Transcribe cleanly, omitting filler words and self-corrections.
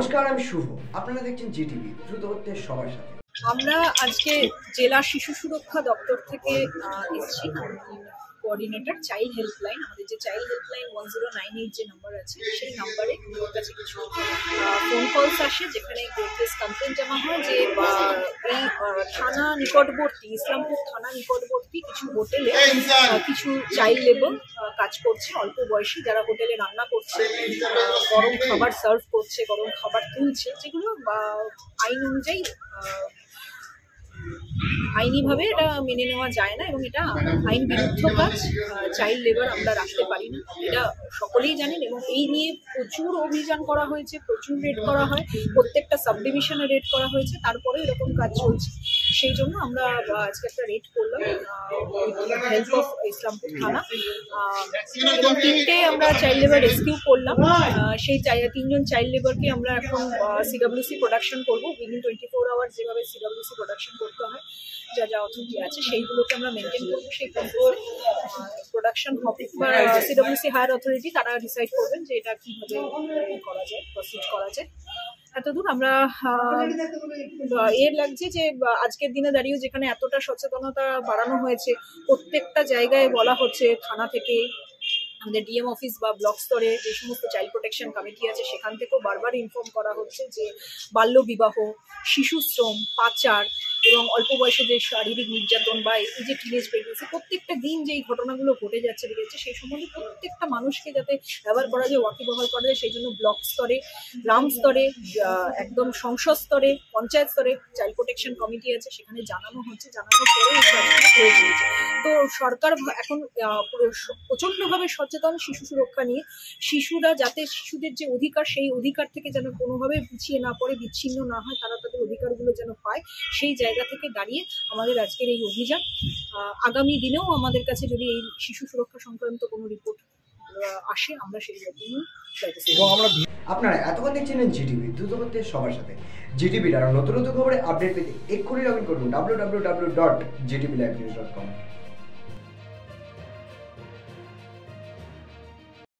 নমস্কার, আমি শুভ। আপনারা দেখছেন জিটিভি, দ্রুত হচ্ছে সবার সাথে। আমরা আজকে জেলা শিশু সুরক্ষা দপ্তর থেকে এসেছি। কোঅর্ডিনেটর চাইল্ড হেল্পলাইন, আমাদের যে চাইল্ড হেল্পলাইন 1098 যে নাম্বার আছে, সেই নাম্বারে আমাদের কাছে কিছু ফোন কলস আসে যেখানে কেস কমপ্লেন জমা হয় যে এই থানা নিকটবর্তী, ইসলামপুর থানা নিকটবর্তী কিছু হোটেলে কিছু চাইল্ড লেবার কাজ করছে, অল্প বয়সী, যারা হোটেলে রান্না করছে, গরম খাবার সার্ভ করছে, গরম খাবার তুলছে, যেগুলো আইন অনুযায়ী আইনিভাবে এটা মেনে নেওয়া যায় না এবং এটা আইন বিরুদ্ধ কাজ। চাইল্ড লেবার আমরা রাখতে পারি না, এটা সকলেই জানেন। এবং এই নিয়ে প্রচুর অভিযান করা হয়েছে, প্রচুর রেড করা হয়, প্রত্যেকটা সাব ডিভিশনে রেড করা হয়েছে, তারপরে এরকম কাজ চলছে। সেই জন্য আমরা আজকে একটা রেড করলাম হেল্প অফ ইসলামপুর থানা, এবং 3টে আমরা চাইল্ড লেবার রেস্কিউ করলাম। সেই 3জন চাইল্ড লেবারকে আমরা এখন সিডব্লিউসি প্রোডাকশন করবো। উইদিন 24 আওয়ার্স যেভাবে সিডব্লিউসি প্রোডাকশন করতে হয়, যা যা অথরিটি আছে সেইগুলোকে আমরা মেনটেন করবো। সেই প্রোডাকশন হবে বা সিডব্লিউসি হায়ার অথরিটি তারা ডিসাইড করবেন যে এটা কিভাবে করা যায়, প্রসিড করা যায়। এতদূর আমরা লাগছে যে আজকের দিনে দাঁড়িয়েও যেখানে এতটা সচেতনতা বাড়ানো হয়েছে, প্রত্যেকটা জায়গায় বলা হচ্ছে, থানা থেকে আমাদের ডিএম অফিস বা ব্লক স্তরে যে সমস্ত চাইল্ড প্রোটেকশন কমিটি আছে সেখান থেকেও বারবার ইনফর্ম করা হচ্ছে যে বাল্য বিবাহ, শিশু শ্রম, পাচার এবং অল্প বয়সে যে শারীরিক নির্যাতন বা এই যে টিনেজ প্রেগনেন্সি, প্রত্যেকটা দিন যে এই ঘটনাগুলো ঘটে যাচ্ছে সেই সম্বন্ধে প্রত্যেকটা মানুষকে যাতে ব্যবহার করা যায়, ওয়াকিবহাল করা যায়, সেই জন্য ব্লক স্তরে, গ্রাম স্তরে, একদম সংসদ স্তরে, পঞ্চায়েত স্তরে চাইল্ড প্রোটেকশন কমিটি আছে, সেখানে জানানো হচ্ছে। জানানোর পরে হয়ে চলেছে। তো সরকার এখন প্রচণ্ডভাবে সচেতন শিশু সুরক্ষা নিয়ে। শিশুরা যাতে শিশুদের যে অধিকার, সেই অধিকার থেকে যেন কোনোভাবে পিছিয়ে না পড়ে, বিচ্ছিন্ন না হয়, তারা তাদের অধিকারগুলো যেন পায়, সেই জায়গা থেকে দাঁড়িয়ে আমাদের আজকের এই অভিযান। আগামী দিনেও আমাদের কাছে যদি এই শিশু সুরক্ষা সংক্রান্ত কোনো রিপোর্ট আসে, আমরা সেই জন্য আপনারা এতক্ষণ দেখছিলেন জিটিভি, দ্রুত হচ্ছে সবার সাথে। জিটিভির আরো নতুন নতুন খবরে আপডেট পেতে এক্ষুনি লগ ইন করুন www.gtblivenews.com।